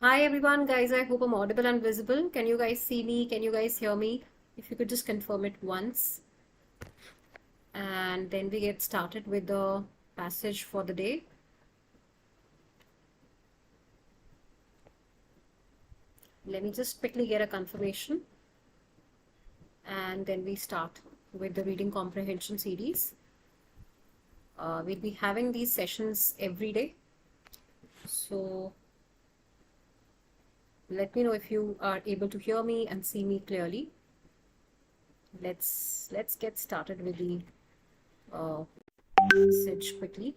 Hi everyone, guys. I hope I'm audible and visible. Can you guys see me? Can you guys hear me? If you could just confirm it once. And then we get started with the passage for the day. Let me just quickly get a confirmation. And then we start with the reading comprehension series. We'll be having these sessions every day. So let me know if you are able to hear me and see me clearly. Let's get started with the message quickly.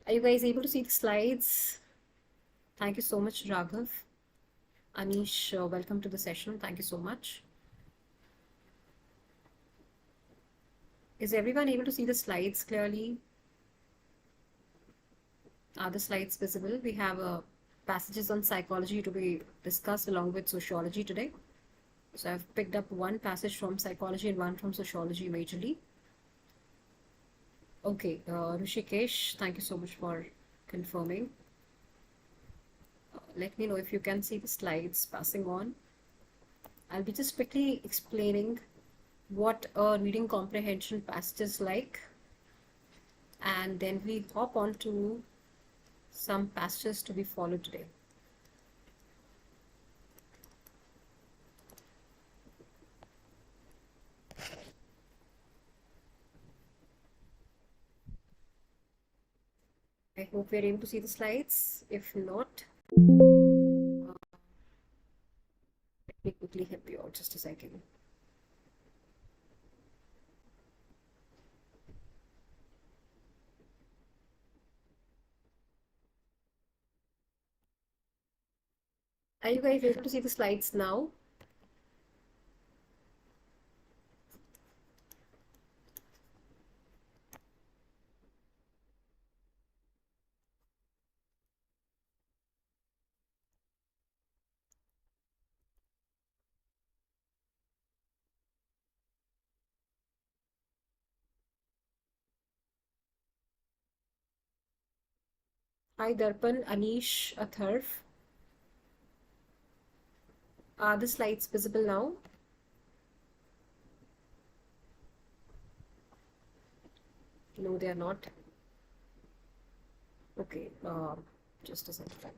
Are you guys able to see the slides? Thank you so much, Raghav. Anish, welcome to the session. Thank you so much. Is everyone able to see the slides clearly? Are the slides visible? We have passages on psychology to be discussed along with sociology today. So I've picked up one passage from psychology and one from sociology majorly. Okay, Rishikesh, thank you so much for confirming. Let me know if you can see the slides passing on. I'll be just quickly explaining what a reading comprehension passage is like, and then we hop on to some passages to be followed today. I hope we're able to see the slides. If not, let me quickly help you out just a second. Are you guys able to see the slides now? Hi Darpan, Anish, Atharv. Are the slides visible now? No, they are not. Okay, just a second.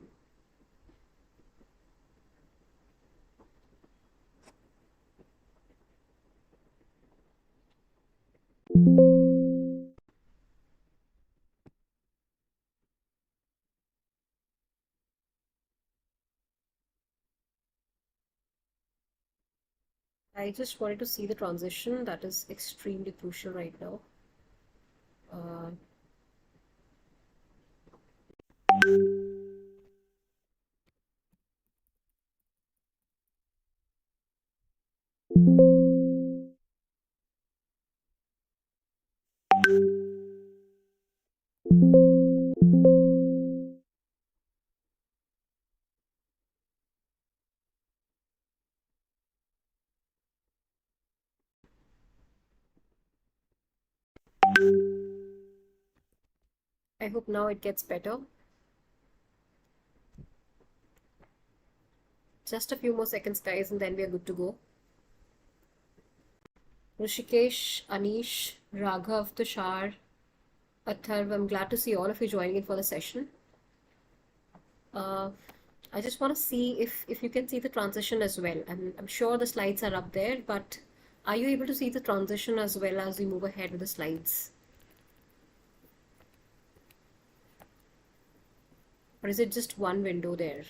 I just wanted to see the transition. That is extremely crucial right now. Uh, I hope now it gets better. Just a few more seconds, guys, and then we are good to go. Rishikesh, Anish, Raghav, Tushar, Atharv, I'm glad to see all of you joining in for the session. Uh, I just want to see if you can see the transition as well. I'm sure the slides are up there, but are you able to see the transition as well as we move ahead with the slides? Or is it just one window there?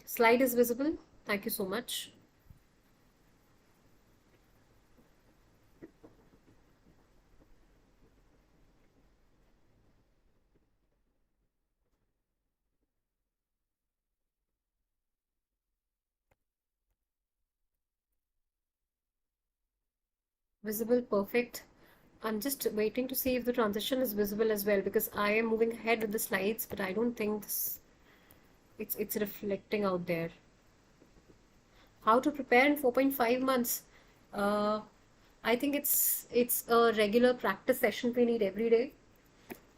Slide is visible. Thank you so much. Visible, perfect. I'm just waiting to see if the transition is visible as well, because I am moving ahead with the slides, but I don't think it's reflecting out there. How to prepare in 4.5 months? Uh, I think it's a regular practice session we need every day,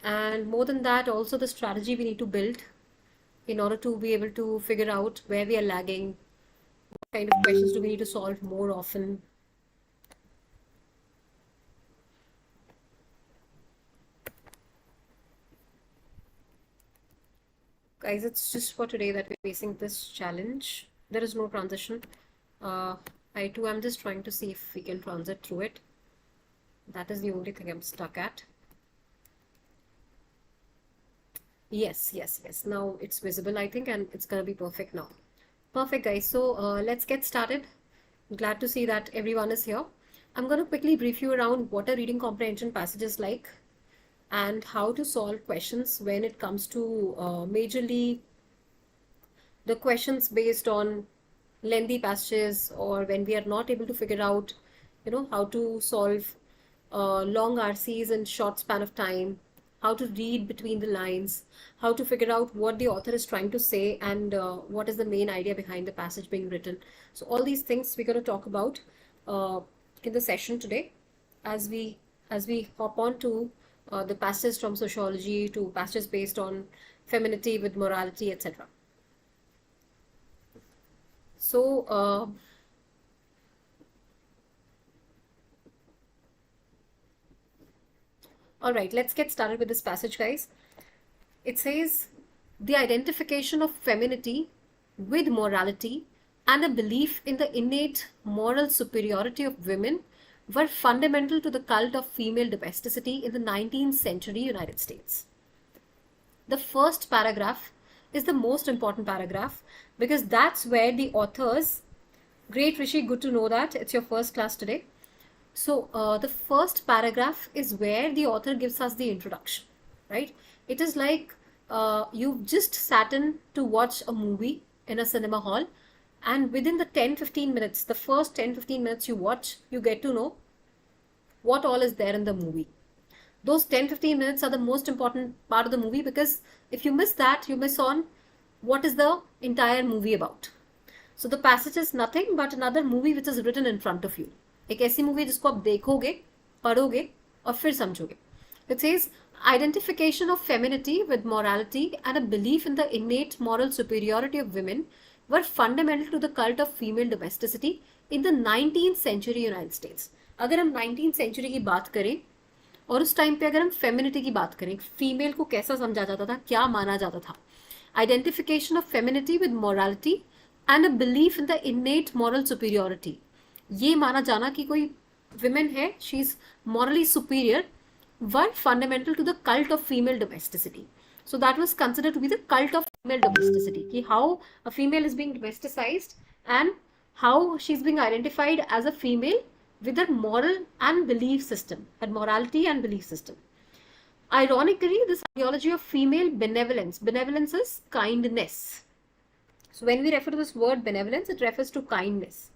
and more than that, also the strategy we need to build in order to be able to figure out where we are lagging, what kind of questions do we need to solve more often. Guys, it's just for today that we're facing this challenge. There is no transition. I'm just trying to see if we can transit through it. That is the only thing I'm stuck at. Yes. Now it's visible, I think, and it's gonna be perfect now. Perfect, guys. So let's get started. Glad to see that everyone is here. I'm gonna quickly brief you around what a reading comprehension passage is like, and how to solve questions when it comes to majorly the questions based on lengthy passages, or when we are not able to figure out, how to solve long RCs in short span of time, how to read between the lines, how to figure out what the author is trying to say, and what is the main idea behind the passage being written. So all these things we're going to talk about in the session today, as we hop on to the passages from sociology to passages based on femininity with morality, etc. So all right, let's get started with this passage, guys. It says, the identification of femininity with morality and a belief in the innate moral superiority of women were fundamental to the cult of female domesticity in the 19th century United States. The first paragraph is the most important paragraph, because that's where the authors, great Rishi, good to know that it's your first class today. So the first paragraph is where the author gives us the introduction, right? It is like you've just sat in to watch a movie in a cinema hall, and within the 10-15 minutes, the first 10-15 minutes you watch, you get to know what all is there in the movie. Those 10-15 minutes are the most important part of the movie, because if you miss that, you miss on what is the entire movie about. So the passage is nothing but another movie which is written in front of you. एक ऐसी movie जिसको आप देखोगे, पढ़ोगे और फिर समझोगे. It says, identification of femininity with morality and a belief in the innate moral superiority of women were fundamental to the cult of female domesticity in the 19th century United States. अगर हम 19th century की बात करें और उस time पे अगर हम फेमिनिटी की बात करें, फीमेल को कैसा समझा जाता था, क्या माना जाता था. Identification of femininity with morality and a belief in the innate moral superiority. ये माना जाना कि कोई विमेन है, she is morally superior, were fundamental to the cult of female domesticity. So that was considered to be the cult of female domesticity. कि how a female is being domesticized and how she's being identified as a female with her moral and belief system, her morality and belief system. Ironically, this ideology of female benevolence is kindness. So when we refer to this word benevolence, it refers to kindness.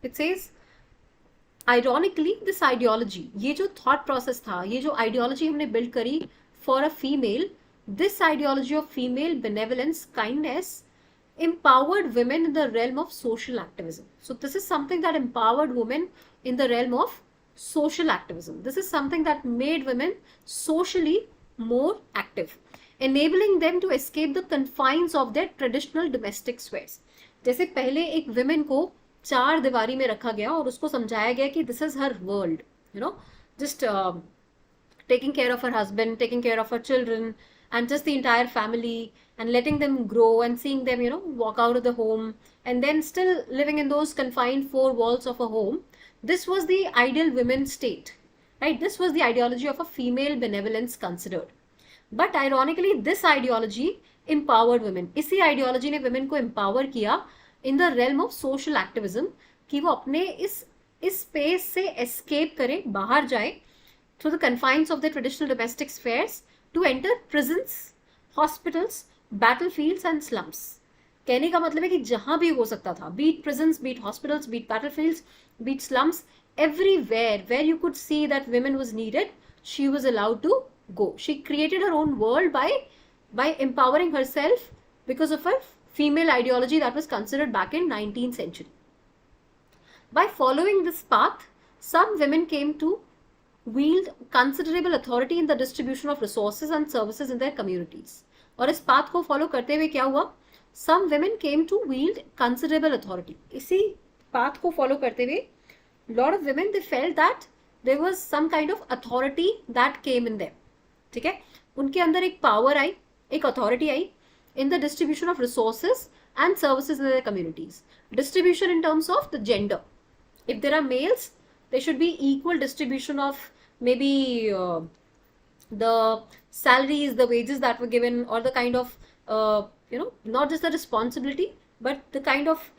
It says, ironically, this ideology, ये जो thought process था, ये जो ideology हमने build करी for a female, this ideology of female benevolence, kindness, empowered women in the realm of social activism. So this is something that empowered women in the realm of social activism. This is something that made women socially more active, enabling them to escape the confines of their traditional domestic spheres. जैसे पहले एक women को चार दीवारी में रखा गया और उसको समझाया गया कि this is her world, just taking care of her husband, taking care of her children, and just the entire family, and letting them grow and seeing them, walk out of the home, and then still living in those confined four walls of a home. This was the ideal women's state, right? This was the ideology of a female benevolence considered. But ironically, this ideology empowered women. इसी ideology ने women को empower किया in the realm of social activism, कि वो अपने इस space से escape करे, बाहर जाए, through the confines of their traditional domestic spheres, to enter prisons, hospitals, battlefields and slums. कहने का मतलब है कि जहां भी हो सकता था, be it prisons, be it hospitals, be it battlefields, be it slums, everywhere where you could see that women was needed, she was allowed to go. She created her own world by empowering herself because of her female ideology that was considered back in 19th century. By following this path, some women came to wield considerable authority in the distribution of resources and services in their communities. और इस path को follow करते हुए क्या हुआ? Some women came to wield considerable authority. इसी path को follow करते हुए, lot of women they felt that there was some kind of authority that came in them. ठीक है? उनके अंदर एक power आई, एक authority I in the distribution of resources and services in their communities. Distribution in terms of the gender. If there are males, there should be equal distribution of maybe the salaries, the wages that were given, or the kind of not just the responsibility, but the kind of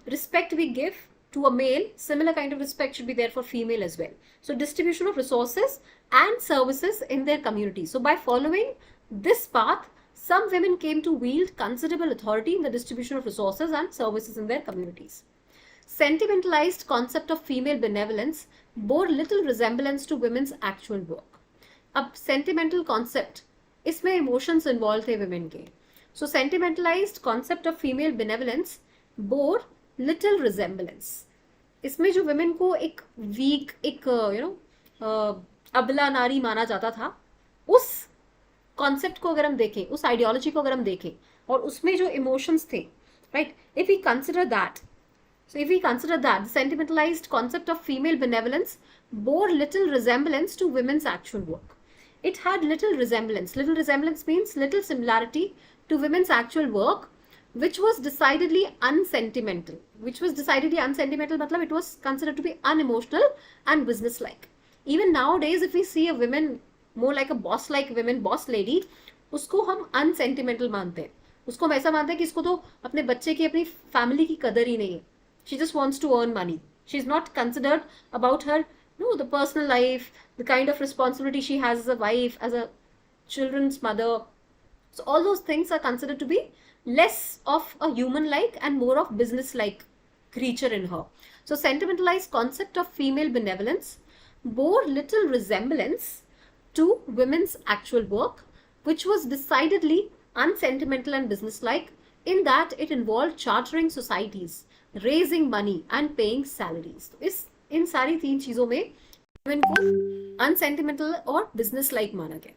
respect we give to a male, similar kind of respect should be there for female as well. So distribution of resources and services in their community. So by following this path, some women came to wield considerable authority in the distribution of resources and services in their communities. Sentimentalized concept of female benevolence bore little resemblance to women's actual work. अब sentimental concept, इसमें emotions involved थे women के. So sentimentalized concept of female benevolence bore little resemblance. इसमें जो women को एक weak, एक अबला नारी माना जाता था, उस concept को अगर हम देखें, उस ideology को अगर हम देखें, और उसमें जो emotions थे, right? If we consider that, the sentimentalized concept of female benevolence bore little resemblance to women's actual work. It had little resemblance. Little resemblance means little similarity to women's actual work, which was decidedly unsentimental. मतलब it was considered to be unemotional and businesslike. Even nowadays, if we see a woman more like a boss-like woman, boss lady, उसको हम unsentimental मानते हैं. उसको हम ऐसा मानते हैं कि इसको तो अपने बच्चे की, अपनी फैमिली की कदर ही नहीं है. She just wants to earn money. She's not considered about her, the personal life, the kind of responsibility she has as a wife, as a children's mother. So all those things are considered to be less of a human-like and more of business-like creature in her. So sentimentalized concept of female benevolence bore little resemblance to women's actual work, which was decidedly unsentimental and businesslike in that it involved chartering societies, raising money and paying salaries. तो इन सारी तीन चीजों में women को unsentimental और business like माना गया.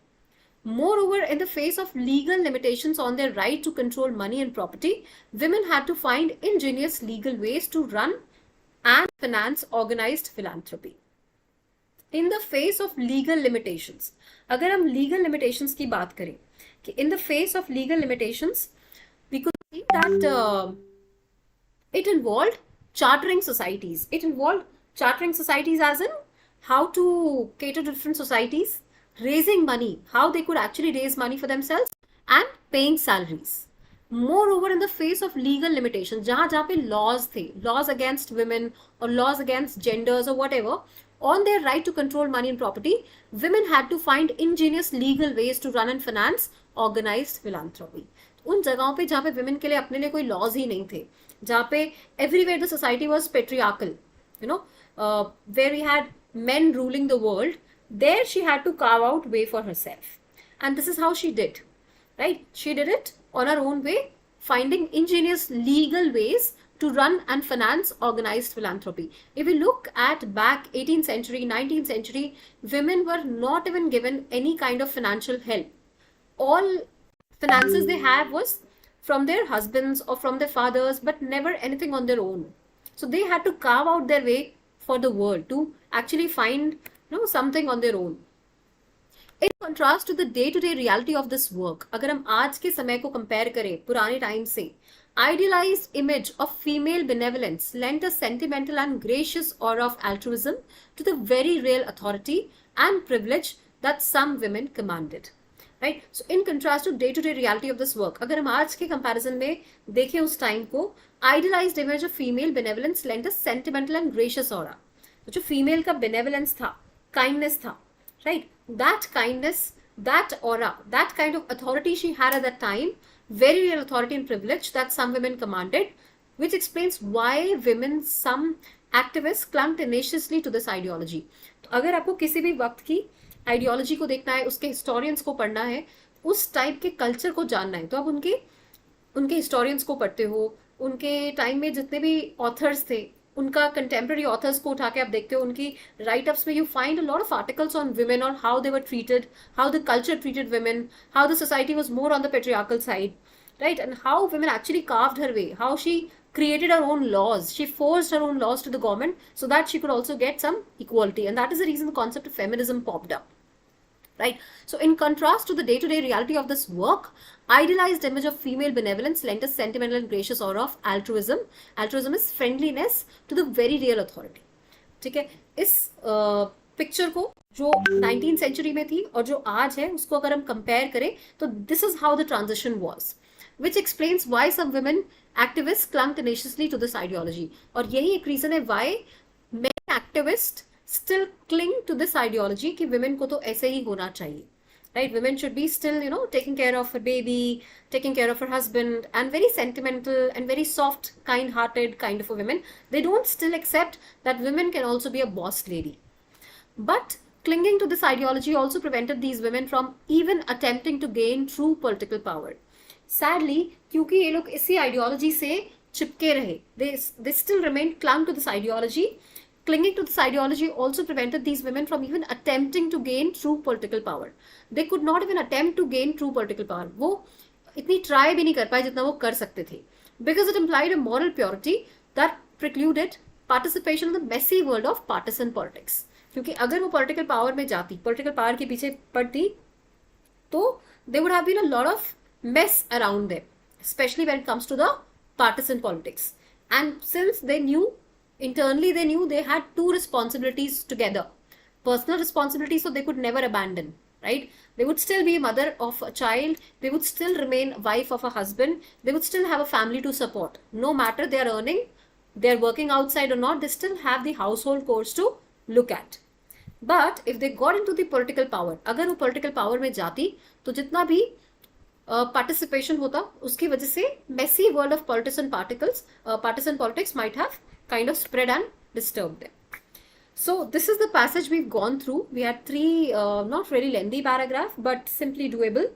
Moreover, in the face of legal limitations on their right to control money and property, women had to find ingenious legal ways to run and finance organized philanthropy. In the face of legal limitations, अगर हम legal limitations की बात करें, कि in the face of legal limitations, we could see that it involved chartering societies. It involved chartering societies as in how to cater to different societies, raising money, how they could actually raise money for themselves, and paying salaries. Moreover, in the face of legal limitations, जहाँ पे laws थे, laws against women or laws against genders or whatever, on their right to control money and property, women had to find ingenious legal ways to run and finance organized philanthropy. उन जगहों पे जहाँ पे women के लिए अपने लिए कोई laws ही नहीं थे, जहाँ पे everywhere the society was patriarchal, where we had men ruling the world, there she had to carve out way for herself. And this is how she did, right? She did it on her own way, finding ingenious legal ways to run and finance organized philanthropy. If we look at back 18th century, 19th century, women were not even given any kind of financial help. All finances they have was from their husbands or from their fathers, but never anything on their own. So they had to carve out their way for the world to actually find something on their own. In contrast to the day-to-day reality of this work, अगर हम आज के समय को compare करें पुराने time से, idealized image of female benevolence lent a sentimental and gracious aura of altruism to the very real authority and privilege that some women commanded. Right? So in contrast to day-to-day reality of this work, अगर हम आज के comparison में देखें उस time को, idealized image of female benevolence lent a sentimental and gracious aura. तो जो female का benevolence था, kindness था, right? That kindness, that aura, that kind of authority she had at that time, very real authority and privilege that some women commanded, which explains why women, some activists clung tenaciously to this ideology. तो अगर आपको किसी भी वक्त की ideology को देखना है, उसके हिस्टोरियंस को पढ़ना है, उस टाइप के कल्चर को जानना है, तो आप उनके उनके हिस्टोरियंस को पढ़ते हो, उनके टाइम में जितने भी ऑथर्स थे उनका कंटेम्प्रेरी ऑथर्स को उठा के आप देखते हो, उनकी राइट अप्स में you find a lot of articles on women और how they were treated, how the culture treated women, how the society was more on the patriarchal side, right? And how women actually carved her way, how she created her own laws, she forced her own laws to the government so that she could also get some equality, and that is the reason the concept of feminism popped up, right? So in contrast to the day-to-day reality of this work, idealized image of female benevolence lent a sentimental and gracious aura of altruism. Altruism is friendliness to the very real authority. ठीक है, इस picture को जो 19th century में थी और जो आज है उसको अगर हम कंपेयर करें तो this is how the transition was, which explains why some women activists clung tenaciously to this ideology. और यही एक रीजन है why many activists still cling to this ideology कि women को तो ऐसे ही होना चाहिए, right? Women should be still, you know, taking care of her baby, taking care of her husband, and very sentimental and very soft, kind-hearted kind of a women. They don't still accept that women can also be a boss lady. But clinging to this ideology also prevented these women from even attempting to gain true political power. Sadly, क्योंकि ये लोग इसी ideology से चिपके रहे, they still remained clung to this ideology. Clinging to this ideology also prevented these women from even attempting to gain true political power. They could not even attempt to gain true political power. वो इतनी try भी नहीं कर पाए जितना वो कर सकते थे, because it implied a moral purity that precluded participation in the messy world of partisan politics. क्योंकि अगर वो political power में जाती, political power के पीछे पड़ती, तो there would have been a lot of mess around them, especially when it comes to the partisan politics. And since they knew, internally they knew they had two responsibilities together, personal responsibilities, so they could never abandon, right? They would still be a mother of a child, they would still remain wife of a husband, they would still have a family to support, no matter they are earning, they are working outside or not, they still have the household chores to look at. But if they got into the political power, अगर वो political power में जाती तो जितना भी participation होता उसकी वजह से messy world of partisan politics might have kind of spread and disturbed them. So this is the passage we've gone through. We had three not really lengthy paragraph but simply doable.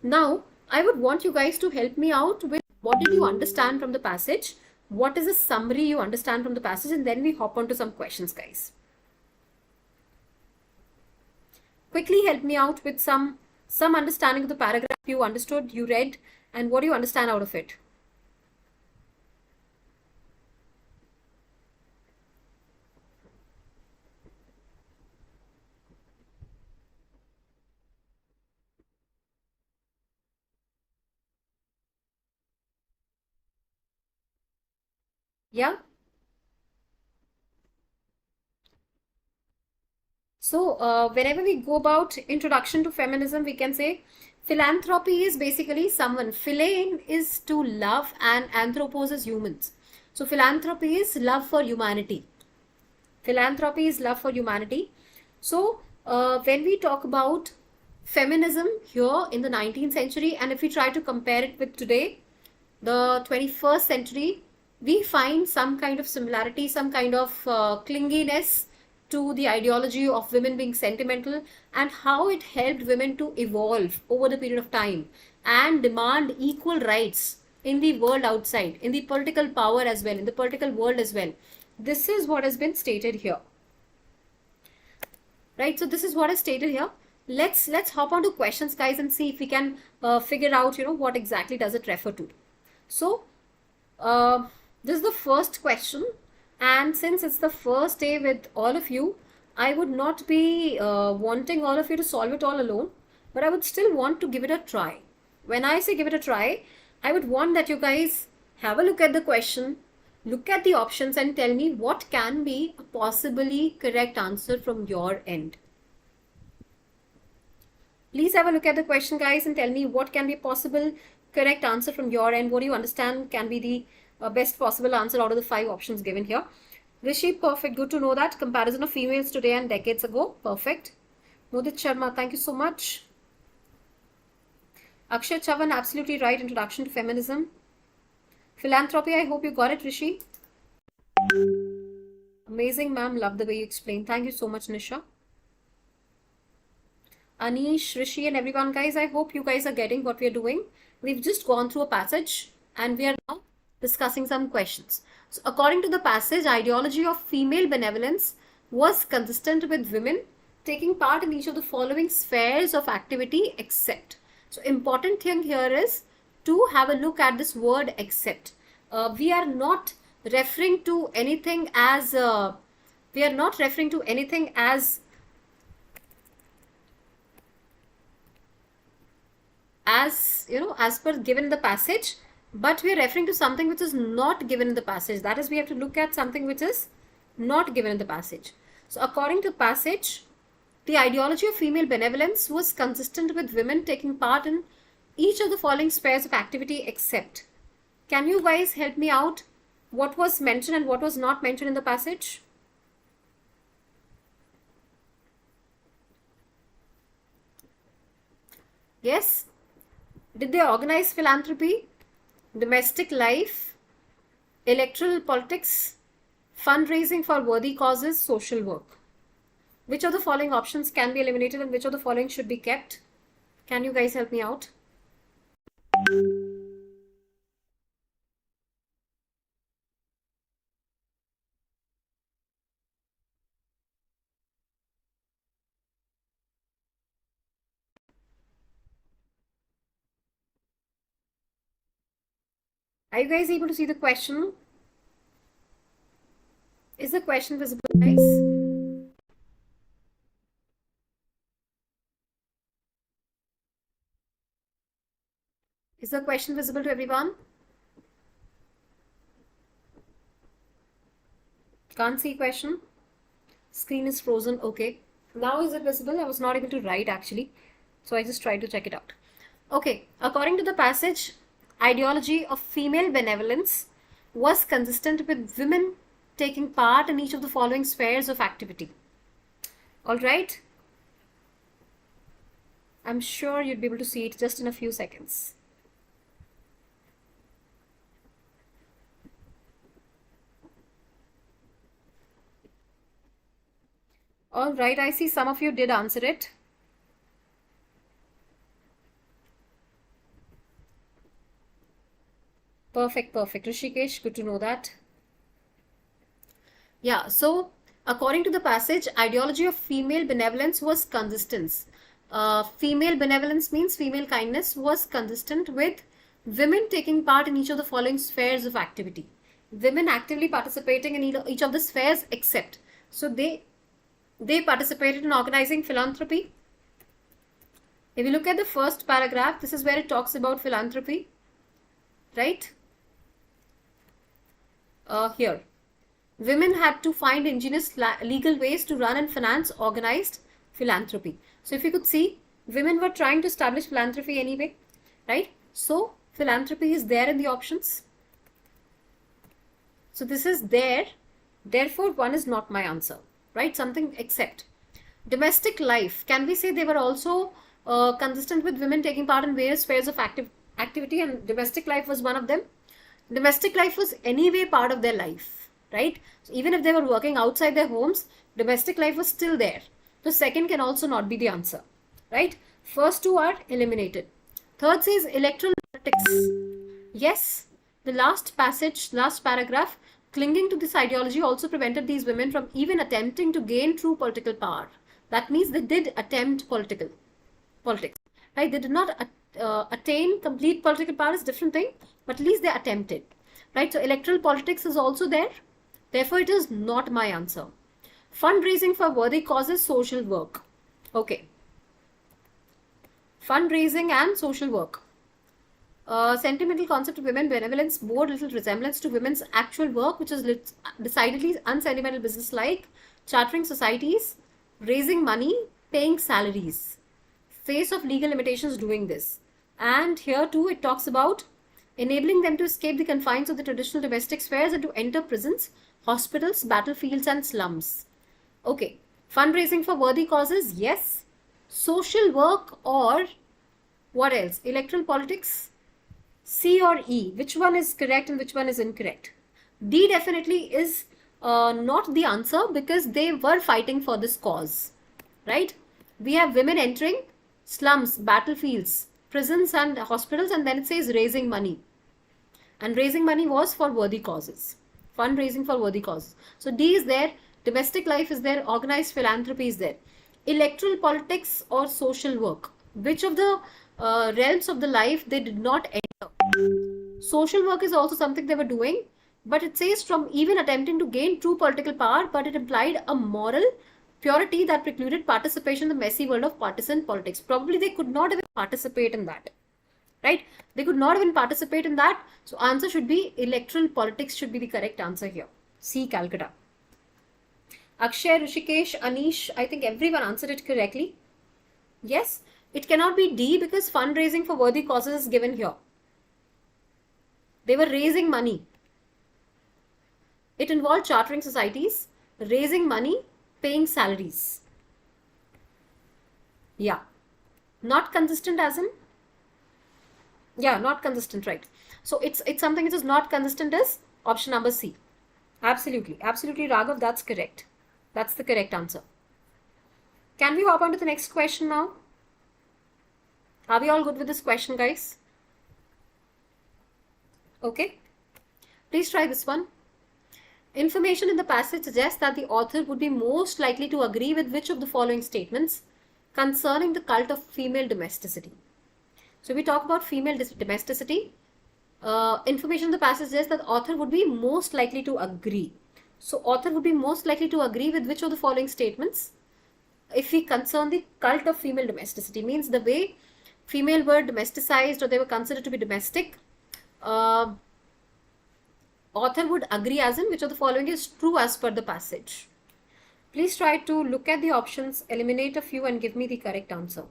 Now I would want you guys to help me out with what did you understand from the passage, what is a summary you understand from the passage, and then we hop on to some questions, guys. Quickly help me out with some understanding of the paragraph you understood, you read, and what do you understand out of it? Yeah? So whenever we go about introduction to feminism, we can say philanthropy is basically someone, philein is to love and anthropos is humans. So philanthropy is love for humanity. Philanthropy is love for humanity. So when we talk about feminism here in the 19th century, and if we try to compare it with today, the 21st century, we find some kind of similarity, some kind of clinginess to the ideology of women being sentimental, and how it helped women to evolve over the period of time and demand equal rights in the world outside, in the political power as well, in the political world as well. This is what has been stated here, right? So this is what is stated here. Let's hop on to questions, guys, and see if we can figure out, you know, what exactly does it refer to. So this is the first question, and since it's the first day with all of you, I would not be wanting all of you to solve it all alone, but I would still want to give it a try. When I say give it a try, I would want that you guys have a look at the question, look at the options, and tell me what can be a possibly correct answer from your end. Please have a look at the question, guys, and tell me what can be a possible correct answer from your end. What do you understand can be the best possible answer out of the 5 options given here? Rishi, perfect. Good to know that. Comparison of females today and decades ago. Perfect. Mudit Sharma, thank you so much. Akshay Chavan, absolutely right. Introduction to feminism. Philanthropy, I hope you got it, Rishi. Amazing, ma'am. Love the way you explain. Thank you so much, Nisha. Anish, Rishi, and everyone, guys, I hope you guys are getting what we are doing. We've just gone through a passage and we are now discussing some questions. So, according to the passage, ideology of female benevolence was consistent with women taking part in each of the following spheres of activity except. So, important thing here is to have a look at this word except. We are not referring to anything as we are not referring to anything as you know, as per given in the passage, but we are referring to something which is not given in the passage. That is, we have to look at something which is not given in the passage. So according to passage, the ideology of female benevolence was consistent with women taking part in each of the following spheres of activity except. Can you guys help me out? What was mentioned and what was not mentioned in the passage? Yes? Did they organize philanthropy, domestic life, electoral politics, fundraising for worthy causes, social work? Which of the following options can be eliminated and which of the following should be kept? Can you guys help me out? Are you guys able to see the question? Is the question visible, guys? Is the question visible to everyone? Can't see question. Screen is frozen. Okay. Now is it visible? I was not able to write actually. So I just tried to check it out. Okay. According to the passage, ideology of female benevolence was consistent with women taking part in each of the following spheres of activity. All right. I'm sure you'd be able to see it just in a few seconds. All right, I see some of you did answer it. Perfect, perfect. Rishikesh, good to know that. Yeah, so according to the passage, ideology of female benevolence was consistent. Female benevolence means female kindness was consistent with women taking part in each of the following spheres of activity. Women actively participating in each of the spheres except. So they participated in organizing philanthropy. If you look at the first paragraph, this is where it talks about philanthropy, right? Here, women had to find ingenious legal ways to run and finance organized philanthropy. So if you could see, women were trying to establish philanthropy anyway, right? So philanthropy is there in the options. So this is there. Therefore, one is not my answer, right? Something except. Domestic life. Can we say they were also consistent with women taking part in various spheres of activity, and domestic life was one of them? Domestic life was anyway part of their life, right? So even if they were working outside their homes, domestic life was still there. The second can also not be the answer, right? First two are eliminated. Third says electoral politics. Yes, the last passage, last paragraph, clinging to this ideology also prevented these women from even attempting to gain true political power. That means they did attempt politics, right? They did not attain complete political power, is a different thing, but at least they attempted, right? So electoral politics is also there. Therefore, it is not my answer. Fundraising for worthy causes, social work. Okay. Fundraising and social work. Sentimental concept of women benevolence bore little resemblance to women's actual work, which is decidedly unsentimental business like chartering societies, raising money, paying salaries. Face of legal limitations doing this. And here too it talks about enabling them to escape the confines of the traditional domestic spheres and to enter prisons, hospitals, battlefields and slums. Okay, fundraising for worthy causes, yes. Social work or what else? Electoral politics, C or E. Which one is correct and which one is incorrect? D definitely is not the answer, because they were fighting for this cause, right? We have women entering slums, battlefields, prisons and hospitals, and then it says raising money. And raising money was for worthy causes. Fundraising for worthy causes. So D is there, domestic life is there, organized philanthropy is there. Electoral politics or social work. Which of the realms of the life they did not enter? Social work is also something they were doing, but it says from even attempting to gain true political power, but it implied a moral purity that precluded participation in the messy world of partisan politics. Probably they could not even participate in that. Right? They could not even participate in that. So answer should be electoral politics should be the correct answer here. C, Calcutta. Akshay, Rishikesh, Anish, I think everyone answered it correctly. Yes, it cannot be D because fundraising for worthy causes is given here. They were raising money. It involved chartering societies, raising money, paying salaries. Yeah. Not consistent as in? Yeah, not consistent, right. So it's something which is not consistent as option number C. Absolutely. Absolutely, Raghav, that's correct. That's the correct answer. Can we hop on to the next question now? Are we all good with this question, guys? Okay. Please try this one. Information in the passage suggests that the author would be most likely to agree with which of the following statements concerning the cult of female domesticity. So we talk about female domesticity. Information in the passage suggests that the author would be most likely to agree. So author would be most likely to agree with which of the following statements? If we concern the cult of female domesticity, means the way female were domesticized or they were considered to be domestic, author would agree as in which of the following is true as per the passage. Please try to look at the options, eliminate a few and give me the correct answer.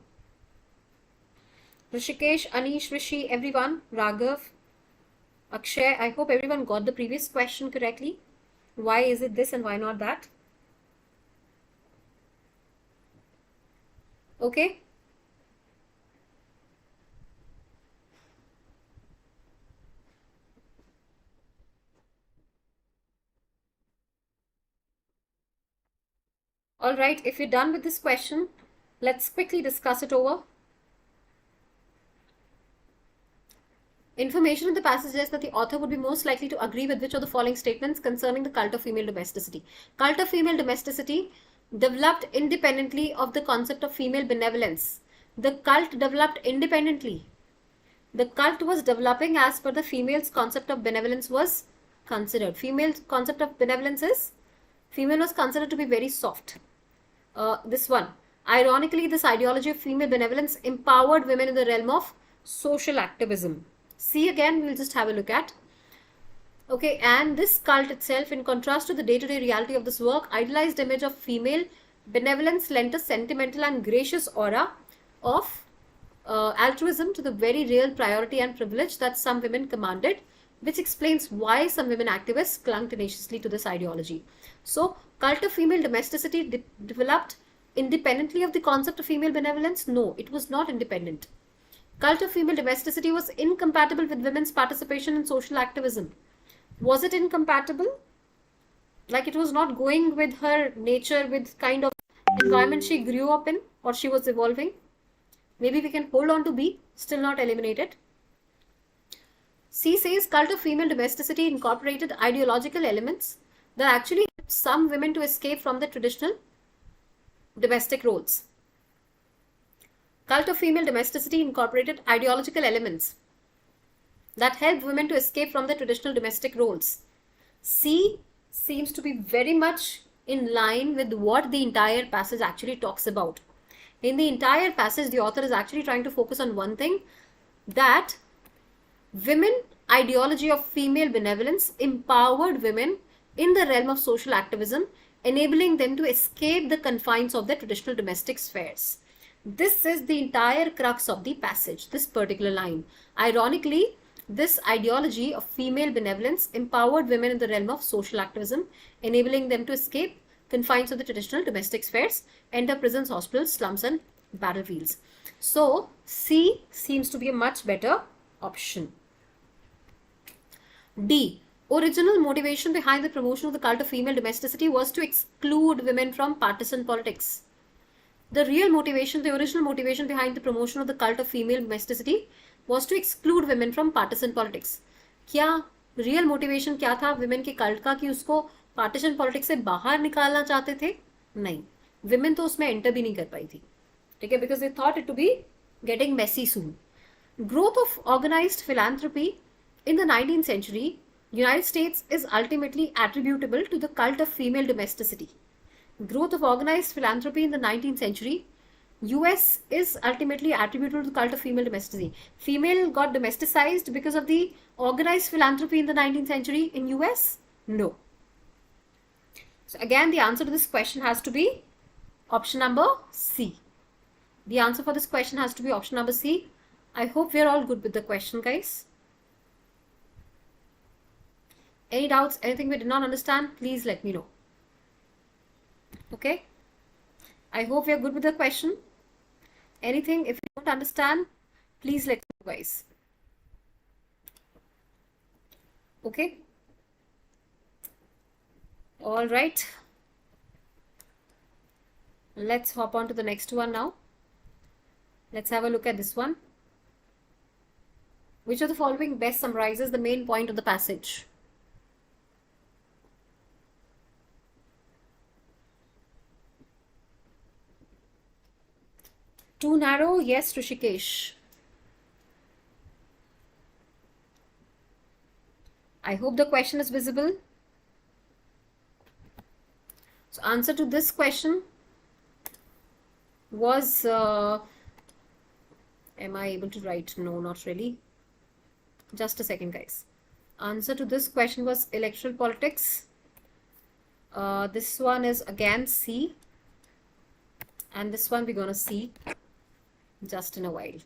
Rishikesh, Anish, Rishi, everyone, Raghav, Akshay, I hope everyone got the previous question correctly. Why is it this and why not that? Okay. All right, if you're done with this question, let's quickly discuss it over. Information in the passage suggests that the author would be most likely to agree with which of the following statements concerning the cult of female domesticity. Cult of female domesticity developed independently of the concept of female benevolence. The cult developed independently. The cult was developing as per the female's concept of benevolence was considered. Female's concept of benevolence is, female was considered to be very soft. This one. Ironically, this ideology of female benevolence empowered women in the realm of social activism. See again, we'll just have a look at. Okay, and this cult itself, in contrast to the day-to-day reality of this work, idealized image of female benevolence lent a sentimental and gracious aura of altruism to the very real priority and privilege that some women commanded, which explains why some women activists clung tenaciously to this ideology. So, cult of female domesticity developed independently of the concept of female benevolence? No, it was not independent. Cult of female domesticity was incompatible with women's participation in social activism. Was it incompatible? Like it was not going with her nature, with kind of environment she grew up in or she was evolving? Maybe we can hold on to B, still not eliminate it. C says cult of female domesticity incorporated ideological elements that actually helped some women to escape from the traditional domestic roles. Cult of female domesticity incorporated ideological elements that helped women to escape from the traditional domestic roles. C seems to be very much in line with what the entire passage actually talks about. In the entire passage, the author is actually trying to focus on one thing, that women ideology of female benevolence empowered women in the realm of social activism, enabling them to escape the confines of their traditional domestic spheres. This is the entire crux of the passage, this particular line. Ironically, this ideology of female benevolence empowered women in the realm of social activism, enabling them to escape confines of the traditional domestic spheres, enter prisons, hospitals, slums and battlefields. So, C seems to be a much better option. D. Original motivation behind the promotion of the cult of female domesticity was to exclude women from partisan politics. The real motivation, the original motivation behind the promotion of the cult of female domesticity was to exclude women from partisan politics. क्या real motivation क्या था women के cult का कि उसको partition politics से बाहर निकालना चाहते थे? नहीं, विमेन तो उसमें एंटर भी नहीं कर पाई थी, ठीक है, because they thought it to be getting messy soon. Growth of organized philanthropy in the 19th century United States is ultimately attributable to the cult of female domesticity. Growth of organized philanthropy in the 19th century US is ultimately attributable to the cult of female domesticity. Female got domesticized because of the organized philanthropy in the 19th century in US? No. So again, the answer to this question has to be option number C. The answer for this question has to be option number C. I hope we are all good with the question, guys. Any doubts, anything we did not understand, please let me know. Okay? I hope we are good with the question. Anything, if you don't understand, please let me know, guys. Okay? All right. Let's hop on to the next one now. Let's have a look at this one. Which of the following best summarizes the main point of the passage? Too narrow? Yes, Rishikesh. I hope the question is visible. So answer to this question was, am I able to write? No, not really. Just a second, guys. Answer to this question was electoral politics. This one is again C. And this one we're going to see just in a while.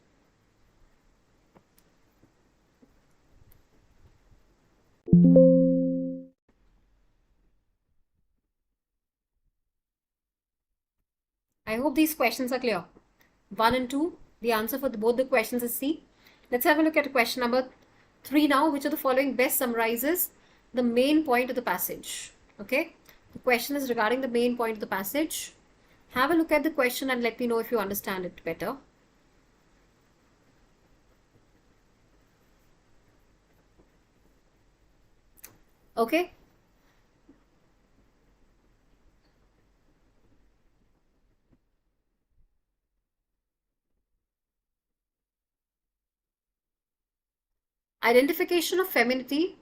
I hope these questions are clear. 1 and 2, the answer for both the questions is C. Let's have a look at question number 3 now. Which of the following best summarizes the main point of the passage? Okay, the question is regarding the main point of the passage. Have a look at the question and let me know if you understand it better. Okay. Identification of femininity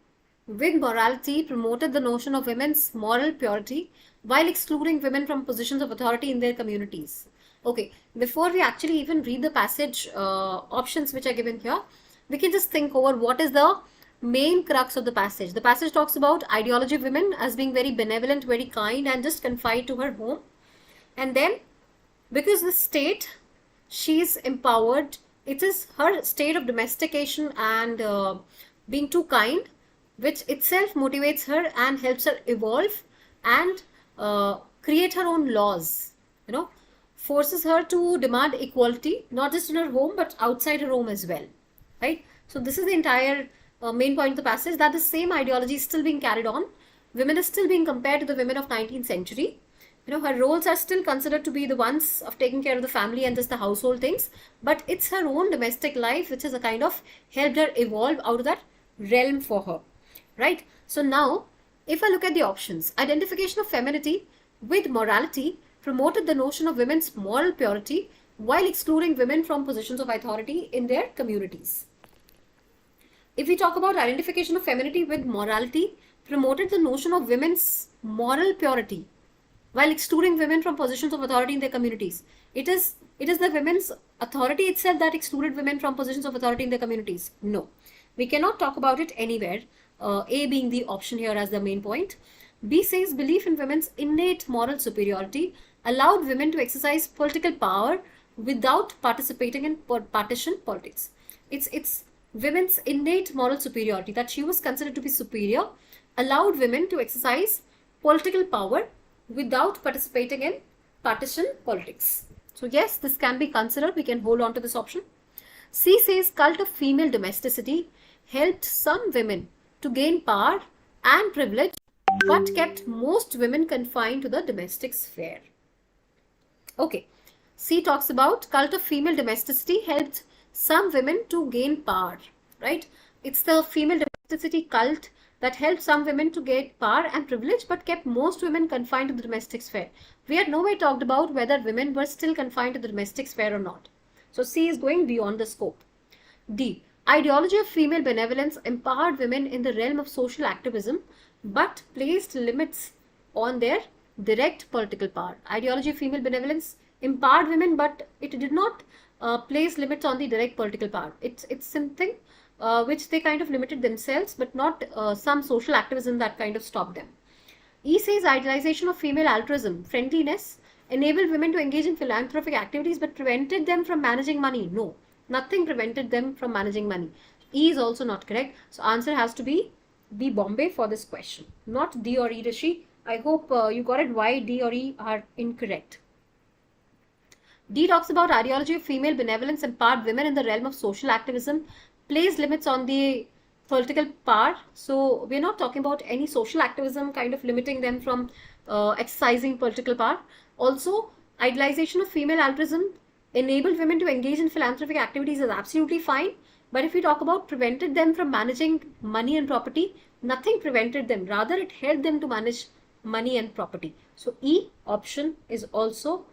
with morality promoted the notion of women's moral purity while excluding women from positions of authority in their communities. Okay, before we actually even read the passage options which are given here, we can just think over what is the main crux of the passage. The passage talks about ideology of women as being very benevolent, very kind, and just confined to her home. And then, because the state, she is empowered, it is her state of domestication and being too kind, which itself motivates her and helps her evolve and create her own laws, you know, forces her to demand equality, not just in her home, but outside her home as well, right? So this is the entire main point of the passage, that the same ideology is still being carried on. Women are still being compared to the women of 19th century. You know, her roles are still considered to be the ones of taking care of the family and just the household things, but it's her own domestic life which has a kind of helped her evolve out of that realm for her, right? So now, if I look at the options, identification of femininity with morality promoted the notion of women's moral purity while excluding women from positions of authority in their communities. If we talk about identification of femininity with morality promoted the notion of women's moral purity while excluding women from positions of authority in their communities. It is the women's authority itself that excluded women from positions of authority in their communities. No, we cannot talk about it anywhere. A being the option here as the main point. B says belief in women's innate moral superiority allowed women to exercise political power without participating in partisan politics. It's women's innate moral superiority, that she was considered to be superior, allowed women to exercise political power without participating in partisan politics. So yes, this can be considered. We can hold on to this option. C says cult of female domesticity helped some women to gain power and privilege, but kept most women confined to the domestic sphere. Okay. C talks about cult of female domesticity helped some women to gain power, right? It's the female domesticity cult that helped some women to get power and privilege, but kept most women confined to the domestic sphere. We had no way talked about whether women were still confined to the domestic sphere or not. So C is going beyond the scope. D. Ideology of female benevolence empowered women in the realm of social activism, but placed limits on their direct political power. Ideology of female benevolence empowered women, but it did not place limits on the direct political power. It's something which they kind of limited themselves, but not some social activism that kind of stopped them. E says idealization of female altruism, friendliness, enabled women to engage in philanthropic activities, but prevented them from managing money. No, nothing prevented them from managing money. E is also not correct. So answer has to be B, Bombay, for this question, not D or E, Rishi. I hope you got it why D or E are incorrect. D talks about ideology of female benevolence empowered women in the realm of social activism, placed limits on the political power. So we're not talking about any social activism kind of limiting them from exercising political power. Also, idealization of female altruism enabled women to engage in philanthropic activities is absolutely fine. But if we talk about prevented them from managing money and property, nothing prevented them. Rather, it helped them to manage money and property. So E option is also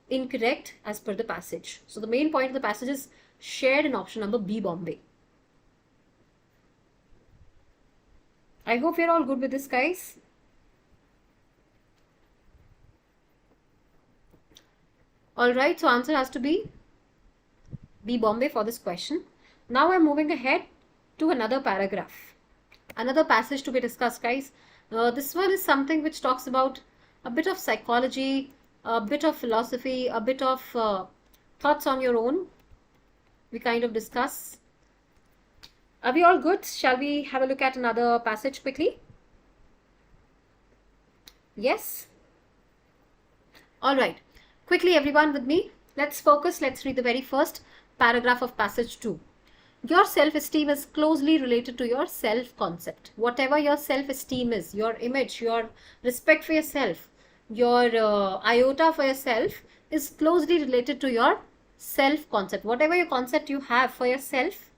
incorrect as per the passage. So the main point of the passage is shared in option number B, Bombay. I hope you're all good with this, guys. Alright, so answer has to be B, Bombay, for this question. Now I'm moving ahead to another paragraph. Another passage to be discussed, guys. This one is something which talks about a bit of psychology, a bit of philosophy, a bit of thoughts on your own. We kind of discuss. Are we all good? Shall we have a look at another passage quickly? Yes? Alright. Quickly, everyone with me. Let's focus. Let's read the very first paragraph of passage 2. Your self-esteem is closely related to your self-concept. Whatever your self-esteem is, your image, your respect for yourself, your iota for yourself is closely related to your self-concept. Whatever your concept you have for yourself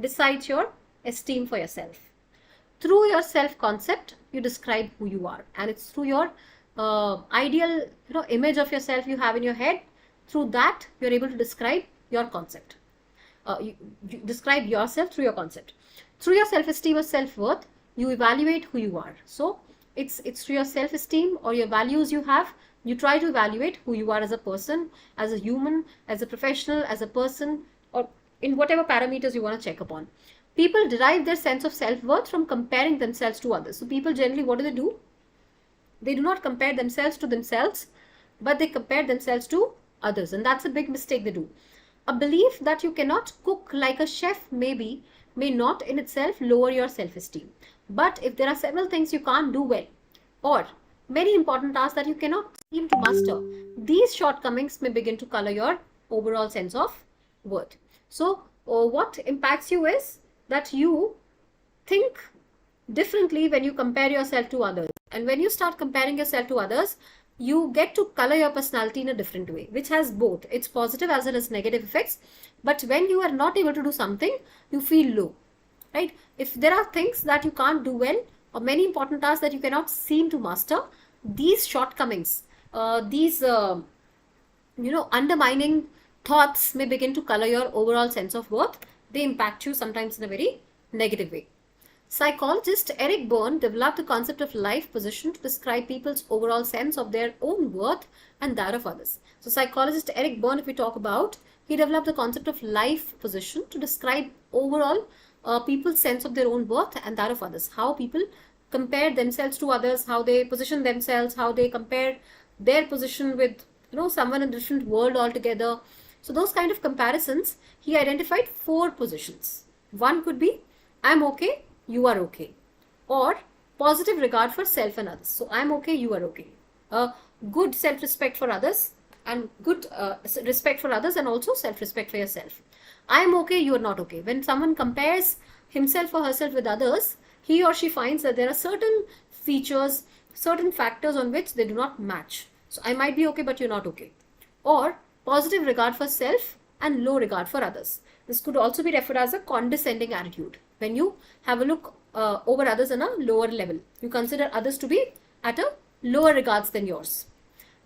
decides your esteem for yourself. Through your self-concept, you describe who you are, and it's through your ideal image of yourself you have in your head. Through that, you're able to describe your concept. You describe yourself through your concept. Through your self-esteem or self-worth, you evaluate who you are. So it's through your self-esteem or your values you have, you try to evaluate who you are as a person, as a human, as a professional, as a person, or in whatever parameters you want to check upon. People derive their sense of self-worth from comparing themselves to others. So people generally, what do? They do not compare themselves to themselves, but they compare themselves to others. And that's a big mistake they do. A belief that you cannot cook like a chef may not in itself lower your self-esteem. But if there are several things you can't do well, or many important tasks that you cannot seem to master, these shortcomings may begin to color your overall sense of worth. So what impacts you is that you think differently when you compare yourself to others. And when you start comparing yourself to others, you get to color your personality in a different way, which has both its positive as well as negative effects. But when you are not able to do something, you feel low, right? If there are things that you can't do well, or many important tasks that you cannot seem to master, these shortcomings, these undermining thoughts may begin to color your overall sense of worth. They impact you sometimes in a very negative way. Psychologist Eric Berne developed the concept of life position to describe people's overall sense of their own worth and that of others. So psychologist Eric Berne, if we talk about, he developed the concept of life position to describe overall people's sense of their own worth and that of others. How people compare themselves to others, how they position themselves, how they compare their position with someone in a different world altogether. So those kind of comparisons, he identified 4 positions. One could be, I'm okay, you are okay, or positive regard for self and others. So I'm okay, you are okay. Good self-respect for others and good respect for others, and also self-respect for yourself. I am okay, you are not okay. When someone compares himself or herself with others, he or she finds that there are certain features, certain factors on which they do not match. So I might be okay, but you're not okay. Or positive regard for self and low regard for others. This could also be referred as a condescending attitude. When you have a look over others on a lower level, you consider others to be at a lower regards than yours.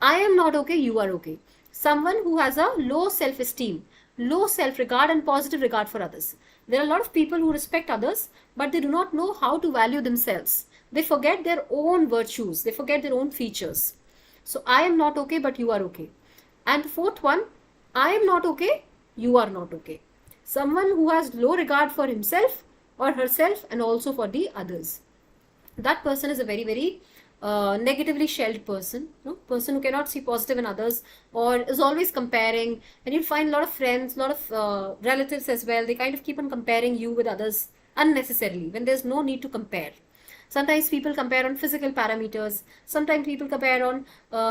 I am not okay, you are okay. Someone who has a low self-esteem, low self-regard and positive regard for others. There are a lot of people who respect others, but they do not know how to value themselves. They forget their own virtues. They forget their own features. So I am not okay, but you are okay. And the fourth one, I am not okay, you are not okay. Someone who has low regard for himself or herself and also for the others. That person is a very, very negatively shelled person, person who cannot see positive in others or is always comparing. And you'll find a lot of friends, a lot of relatives as well, they kind of keep on comparing you with others unnecessarily when there's no need to compare. Sometimes people compare on physical parameters, sometimes people compare on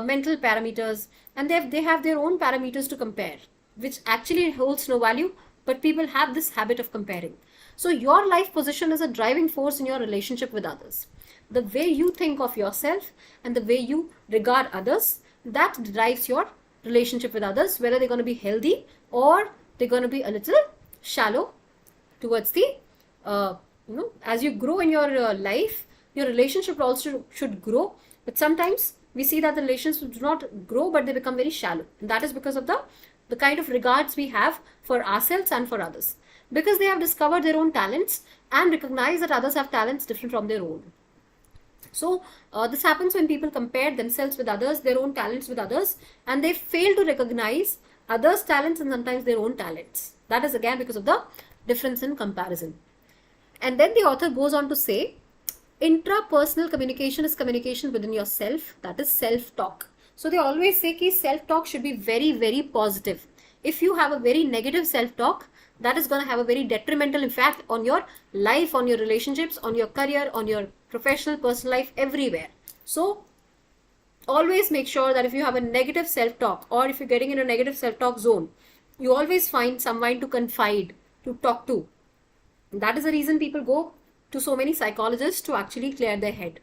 mental parameters, and they have their own parameters to compare, which actually holds no value, but people have this habit of comparing. So your life position is a driving force in your relationship with others. The way you think of yourself and the way you regard others, that drives your relationship with others, whether they're going to be healthy or they're going to be a little shallow towards the, as you grow in your life, your relationship also should grow. But sometimes we see that the relationships do not grow, but they become very shallow. And that is because of the kind of regards we have for ourselves and for others. Because they have discovered their own talents and recognize that others have talents different from their own. So this happens when people compare themselves with others, their own talents with others, and they fail to recognize others' talents and sometimes their own talents. That is again because of the difference in comparison. And then the author goes on to say, intrapersonal communication is communication within yourself, that is self-talk. So they always say that self-talk should be very, very positive. If you have a very negative self-talk, that is going to have a very detrimental effect on your life, on your relationships, on your career, on your professional, personal life, everywhere. So always make sure that if you have a negative self-talk or if you're getting in a negative self-talk zone, you always find someone to confide, to talk to. And that is the reason people go to so many psychologists to actually clear their head.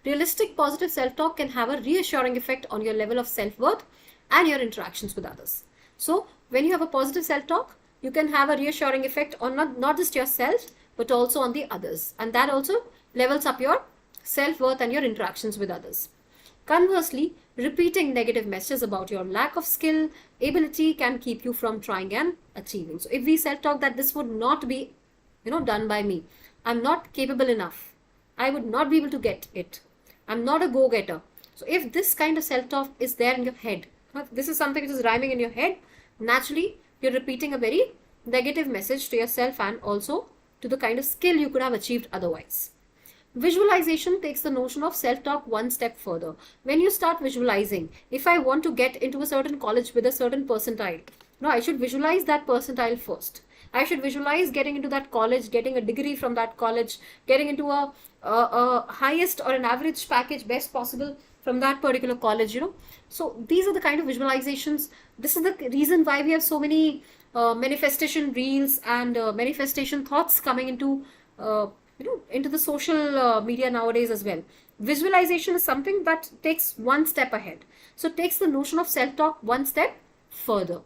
Realistic positive self-talk can have a reassuring effect on your level of self-worth and your interactions with others. So when you have a positive self-talk, you can have a reassuring effect on not just yourself, but also on the others. And that also levels up your self-worth and your interactions with others. Conversely, repeating negative messages about your lack of skill, ability can keep you from trying and achieving. So if we self-talk that this would not be, done by me, I'm not capable enough, I would not be able to get it, I'm not a go-getter. So if this kind of self-talk is there in your head, this is something which is rhyming in your head, naturally you're repeating a very negative message to yourself and also to the kind of skill you could have achieved otherwise. Visualization takes the notion of self-talk one step further. When you start visualizing, if I want to get into a certain college with a certain percentile, I should visualize that percentile first. I should visualize getting into that college, getting a degree from that college, getting into a highest or an average package best possible from that particular college, So these are the kind of visualizations. This is the reason why we have so many manifestation reels and manifestation thoughts coming into into the social media nowadays as well. Visualization is something that takes one step ahead. So it takes the notion of self-talk one step further.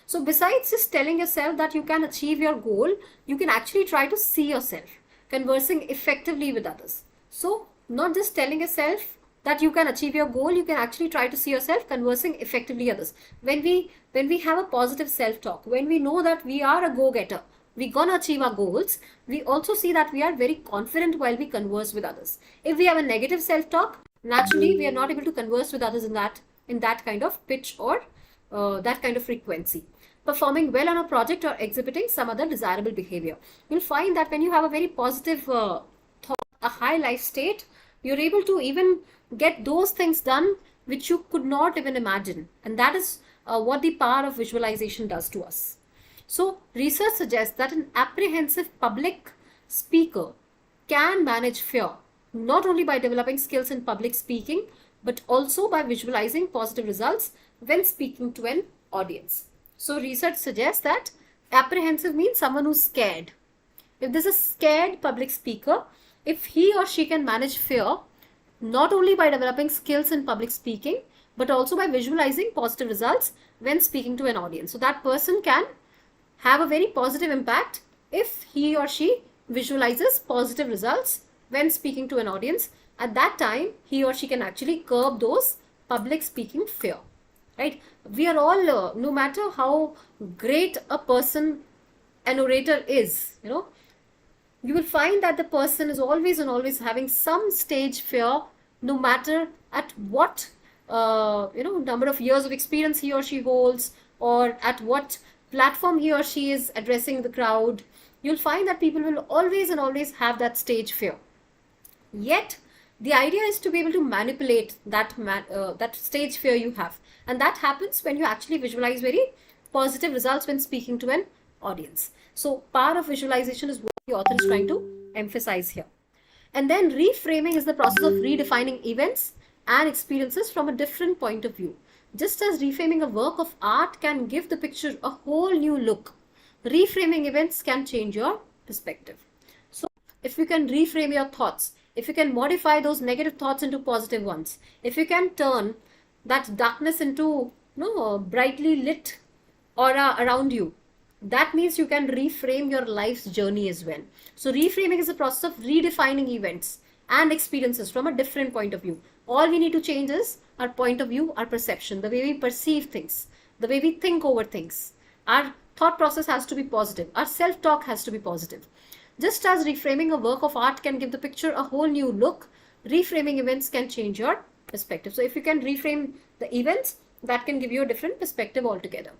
So besides just telling yourself that you can achieve your goal, you can actually try to see yourself conversing effectively with others. So not just telling yourself that you can achieve your goal, you can actually try to see yourself conversing effectively with others. When we have a positive self-talk, when we know that we are a go-getter, we're going to achieve our goals, we also see that we are very confident while we converse with others. If we have a negative self-talk, naturally we are not able to converse with others in that kind of pitch or that kind of frequency. Performing well on a project or exhibiting some other desirable behavior. You'll find that when you have a very positive thought, a high life state, you're able to even get those things done which you could not even imagine. And that is what the power of visualization does to us. So research suggests that an apprehensive public speaker can manage fear, not only by developing skills in public speaking, but also by visualizing positive results when speaking to an audience. So research suggests that apprehensive means someone who's scared. if there's a scared public speaker, if he or she can manage fear, not only by developing skills in public speaking, but also by visualizing positive results when speaking to an audience. So that person can have a very positive impact if he or she visualizes positive results when speaking to an audience. At that time, he or she can actually curb those public speaking fear, right? We are all, no matter how great a person, an orator is, you will find that the person is always and always having some stage fear, no matter at what number of years of experience he or she holds, or at what platform he or she is addressing the crowd. You'll find that people will always and always have that stage fear. Yet the idea is to be able to manipulate that stage fear you have, and that happens when you actually visualize very positive results when speaking to an audience. So power of visualization is what the author is trying to emphasize here. And then reframing is the process of redefining events and experiences from a different point of view. Just as reframing a work of art can give the picture a whole new look, reframing events can change your perspective. So if you can reframe your thoughts, if you can modify those negative thoughts into positive ones, if you can turn that darkness into a brightly lit aura around you, that means you can reframe your life's journey as well. So reframing is a process of redefining events and experiences from a different point of view. All we need to change is our point of view, our perception, the way we perceive things, the way we think over things. Our thought process has to be positive. Our self-talk has to be positive. Just as reframing a work of art can give the picture a whole new look, reframing events can change your perspective. So if you can reframe the events, that can give you a different perspective altogether.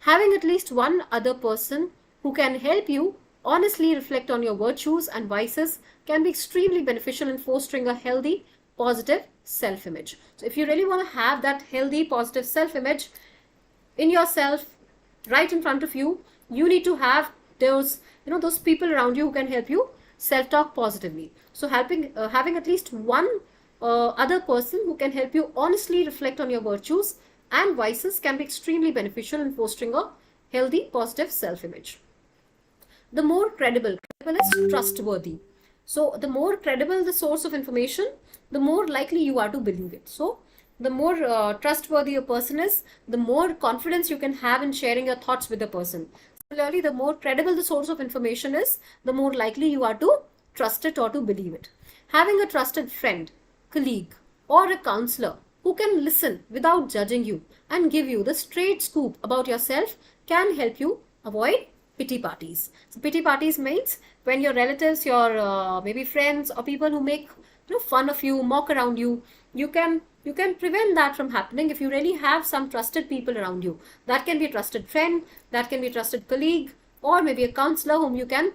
Having at least one other person who can help you honestly reflect on your virtues and vices can be extremely beneficial in fostering a healthy, positive self-image. So if you really want to have that healthy, positive self-image in yourself, right in front of you, you need to have those people around you who can help you self-talk positively. So having at least one other person who can help you honestly reflect on your virtues and vices can be extremely beneficial in fostering a healthy, positive self-image. The more credible is trustworthy. So the more credible the source of information, the more likely you are to believe it. So the more trustworthy a person is, the more confidence you can have in sharing your thoughts with the person. Similarly, the more credible the source of information is, the more likely you are to trust it or to believe it. Having a trusted friend, colleague, or a counselor who can listen without judging you and give you the straight scoop about yourself can help you avoid pity parties. So pity parties means when your relatives, your maybe friends or people who make fun of you, mock around you, you can prevent that from happening if you really have some trusted people around you. That can be a trusted friend, that can be a trusted colleague, or maybe a counselor whom you can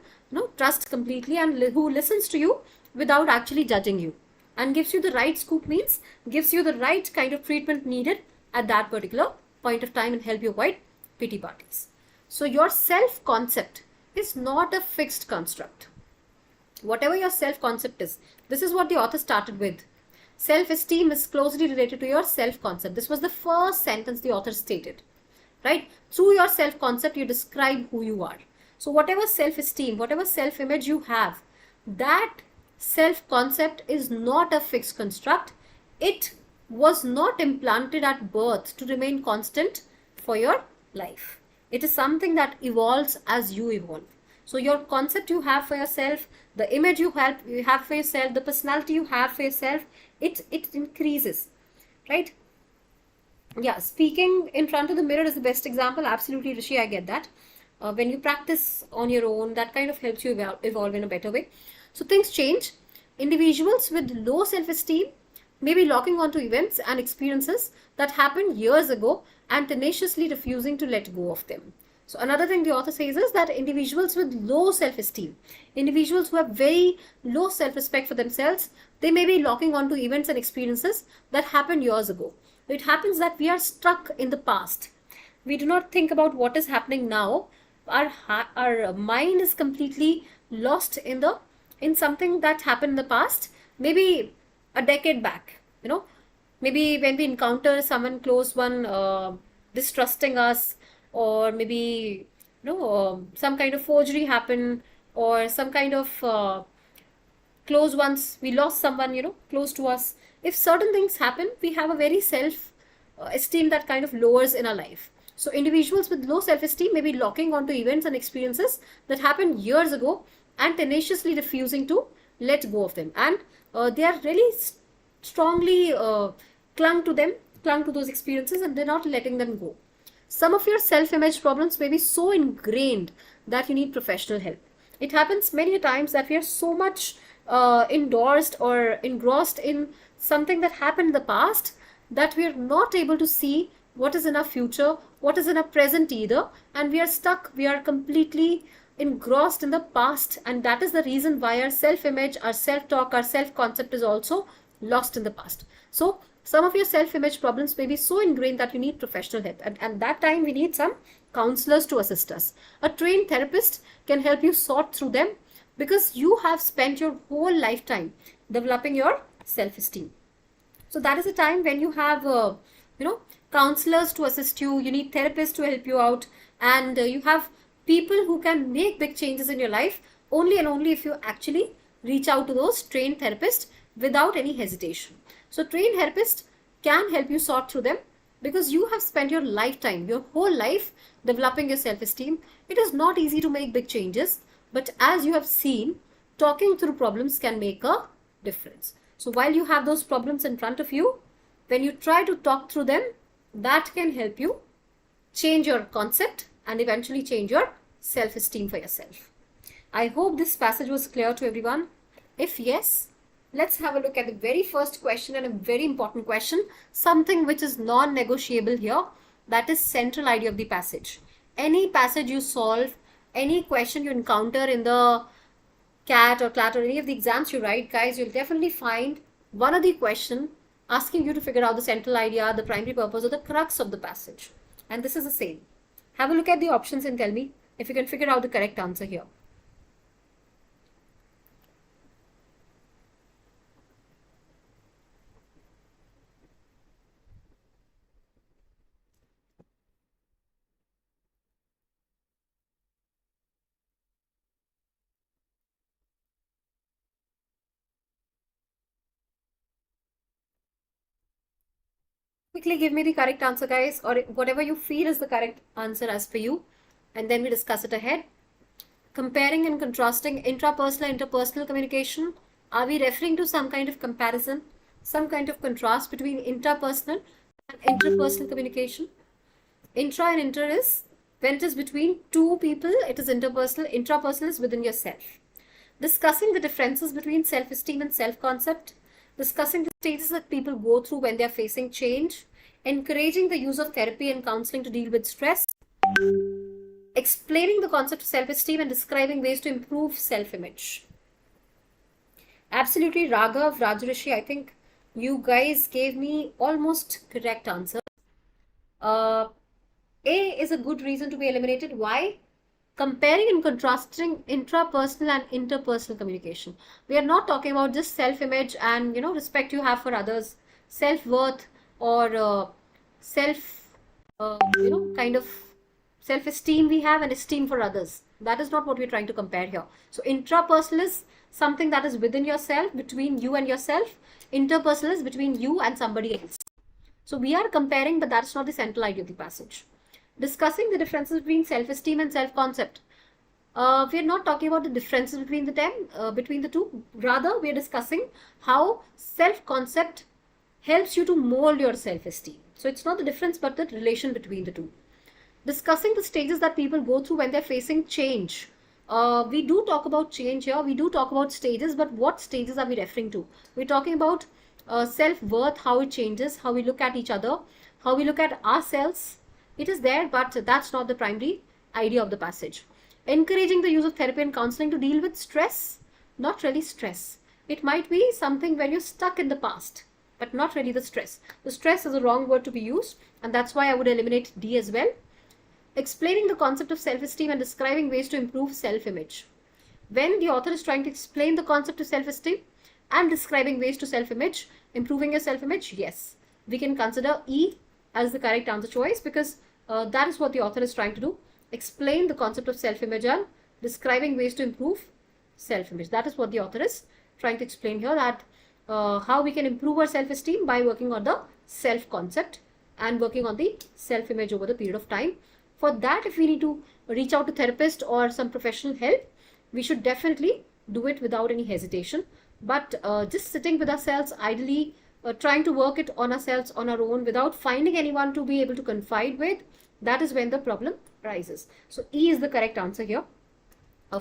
trust completely and who listens to you without actually judging you and gives you the right scoop, means gives you the right kind of treatment needed at that particular point of time and help you avoid pity parties. So your self-concept is not a fixed construct. Whatever your self-concept is, this is what the author started with. Self-esteem is closely related to your self-concept. This was the first sentence the author stated, right? Through your self-concept, you describe who you are. So whatever self-esteem, whatever self-image you have, that self-concept is not a fixed construct. It was not implanted at birth to remain constant for your life. It is something that evolves as you evolve. So your concept you have for yourself, the image you have for yourself, the personality you have for yourself, it increases, right? Yeah, speaking in front of the mirror is the best example. Absolutely, Rishi, I get that. When you practice on your own, that kind of helps you evolve in a better way. So things change. Individuals with low self-esteem may be locking onto events and experiences that happened years ago and tenaciously refusing to let go of them. So another thing the author says is that individuals with low self-esteem, individuals who have very low self-respect for themselves, they may be locking onto events and experiences that happened years ago. It happens that we are stuck in the past. We do not think about what is happening now. Our mind is completely lost in something that happened in the past, maybe a decade back, maybe when we encounter someone close one distrusting us, or maybe some kind of forgery happened, or some kind of close ones, we lost someone, close to us. If certain things happen, we have a very self esteem that kind of lowers in our life. So individuals with low self esteem may be locking onto events and experiences that happened years ago and tenaciously refusing to let go of them, and they are really strongly clung to those experiences, and they're not letting them go. Some of your self-image problems may be so ingrained that you need professional help. It happens many times that we are so much endorsed or engrossed in something that happened in the past that we are not able to see what is in our future, what is in our present either, and we are stuck, we are completely engrossed in the past, and that is the reason why our self-image, our self-talk, our self-concept is also lost in the past. So some of your self-image problems may be so ingrained that you need professional help, and that time we need some counselors to assist us. A trained therapist can help you sort through them because you have spent your whole lifetime developing your self-esteem. So that is a time when you have counselors to assist you, you need therapists to help you out, and you have people who can make big changes in your life only and only if you actually reach out to those trained therapists without any hesitation. So trained therapists can help you sort through them because you have spent your lifetime, your whole life developing your self-esteem. It is not easy to make big changes, but as you have seen, talking through problems can make a difference. So while you have those problems in front of you, when you try to talk through them, that can help you change your concept and eventually change your self-esteem for yourself. I hope this passage was clear to everyone. If yes, let's have a look at the very first question, and a very important question, something which is non-negotiable here, that is central idea of the passage. Any passage you solve, any question you encounter in the CAT or CLAT or any of the exams you write, guys, you'll definitely find one of the question asking you to figure out the central idea, the primary purpose, or the crux of the passage. And this is the same. Have a look at the options and tell me if you can figure out the correct answer here. Quickly give me the correct answer, guys, or whatever you feel is the correct answer as per you, and then we discuss it ahead. Comparing and contrasting intrapersonal and interpersonal communication. Are we referring to some kind of comparison, some kind of contrast between interpersonal and interpersonal communication? Intra and inter is when it is between two people, it is interpersonal. Intrapersonal is within yourself. Discussing the differences between self-esteem and self-concept. Discussing the stages that people go through when they are facing change, encouraging the use of therapy and counseling to deal with stress, explaining the concept of self-esteem and describing ways to improve self-image. Absolutely, Raghav, Rajrishi, I think you guys gave me almost correct answer. A is a good reason to be eliminated. Why? Comparing and contrasting intrapersonal and interpersonal communication. We are not talking about just self-image and respect you have for others, self-worth, or kind of self-esteem we have and esteem for others. That is not what we're trying to compare here. So intrapersonal is something that is within yourself, between you and yourself. Interpersonal is between you and somebody else. So we are comparing, but that's not the central idea of the passage. Discussing the differences between self-esteem and self-concept. We are not talking about the differences between the two. Rather, we are discussing how self-concept helps you to mold your self-esteem. So it's not the difference, but the relation between the two. Discussing the stages that people go through when they're facing change. We do talk about change here. We do talk about stages, but what stages are we referring to? We're talking about self-worth, how it changes, how we look at each other, how we look at ourselves. It is there, but that's not the primary idea of the passage. Encouraging the use of therapy and counseling to deal with stress. Not really stress. It might be something where you're stuck in the past, but not really the stress. The stress is a wrong word to be used, and that's why I would eliminate D as well. Explaining the concept of self-esteem and describing ways to improve self-image. When the author is trying to explain the concept of self-esteem and describing ways to self-image, improving your self-image, yes, we can consider E as the correct answer choice, because that is what the author is trying to do. Explain the concept of self-image and describing ways to improve self-image. That is what the author is trying to explain here, that how we can improve our self-esteem by working on the self-concept and working on the self-image over the period of time. For that, if we need to reach out to therapist or some professional help, we should definitely do it without any hesitation. But just sitting with ourselves idly, trying to work it on ourselves on our own without finding anyone to be able to confide with, that is when the problem rises. So E is the correct answer here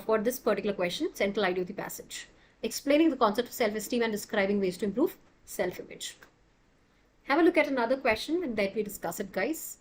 for this particular question, central idea of the passage. Explaining the concept of self-esteem and describing ways to improve self-image. Have a look at another question and then we discuss it, guys.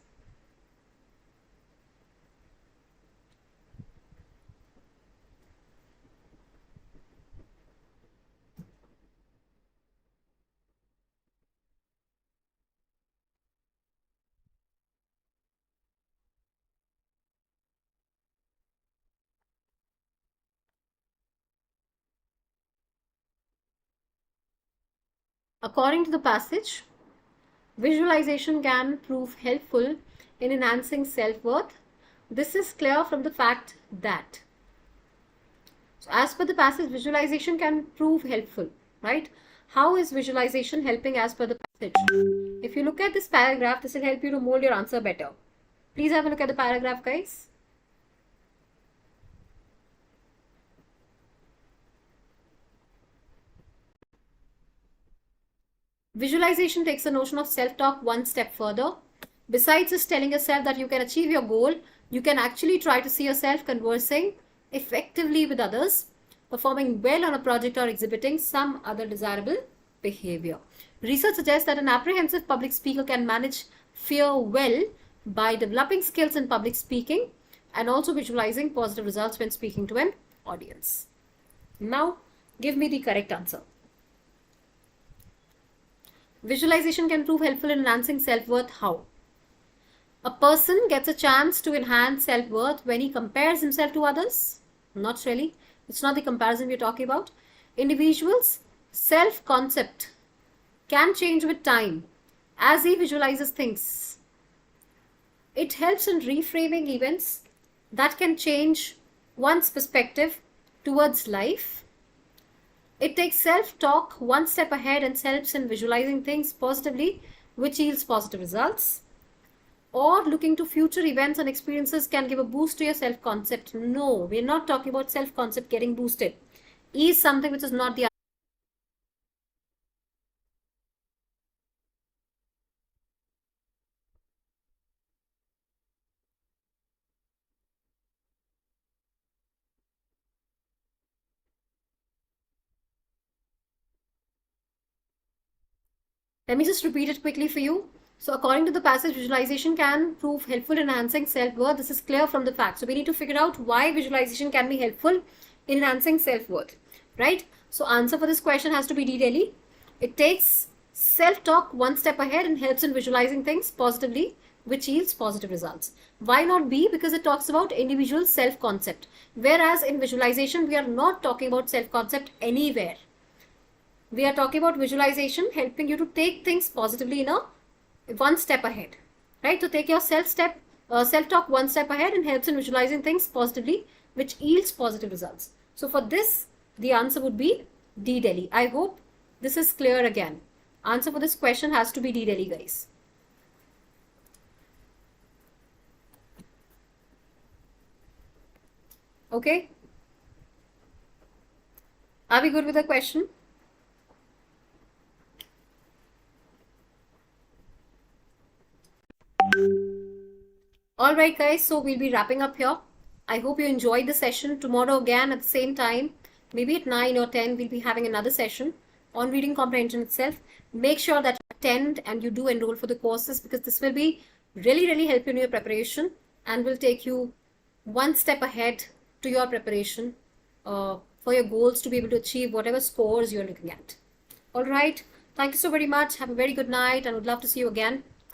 According to the passage, visualization can prove helpful in enhancing self-worth. This is clear from the fact that, so as per the passage, visualization can prove helpful, right? How is visualization helping as per the passage? If you look at this paragraph, this will help you to mold your answer better. Please have a look at the paragraph, guys. Visualization takes the notion of self-talk one step further. Besides just telling yourself that you can achieve your goal, you can actually try to see yourself conversing effectively with others, performing well on a project or exhibiting some other desirable behavior. Research suggests that an apprehensive public speaker can manage fear well by developing skills in public speaking and also visualizing positive results when speaking to an audience. Now, give me the correct answer. Visualization can prove helpful in enhancing self-worth. How? A person gets a chance to enhance self-worth when he compares himself to others? Not really. It's not the comparison we're talking about. Individuals' self-concept can change with time as he visualizes things. It helps in reframing events that can change one's perspective towards life. It takes self-talk one step ahead and helps in visualizing things positively, which yields positive results. Or looking to future events and experiences can give a boost to your self-concept. No, we're not talking about self-concept getting boosted. E is something which is not the Let me just repeat it quickly for you. So according to the passage, visualization can prove helpful in enhancing self-worth. This is clear from the fact. So we need to figure out why visualization can be helpful in enhancing self-worth, right? So answer for this question has to be D, Delhi. It takes self-talk one step ahead and helps in visualizing things positively, which yields positive results. Why not B? Because it talks about individual self-concept. Whereas in visualization, we are not talking about self-concept anywhere. We are talking about visualization helping you to take things positively in a one step ahead, right? To take your self-talk one step ahead and helps in visualizing things positively, which yields positive results. So for this, the answer would be D, Delhi. I hope this is clear again. Answer for this question has to be D, Delhi, guys. Okay. Are we good with the question? Alright guys, so we'll be wrapping up here. I hope you enjoyed the session. Tomorrow again at the same time, maybe at 9 or 10, we'll be having another session on reading comprehension itself. Make sure that you attend and you do enroll for the courses, because this will be really help you in your preparation and will take you one step ahead to your preparation for your goals to be able to achieve whatever scores you're looking at. Alright, thank you so very much. Have a very good night and would love to see you again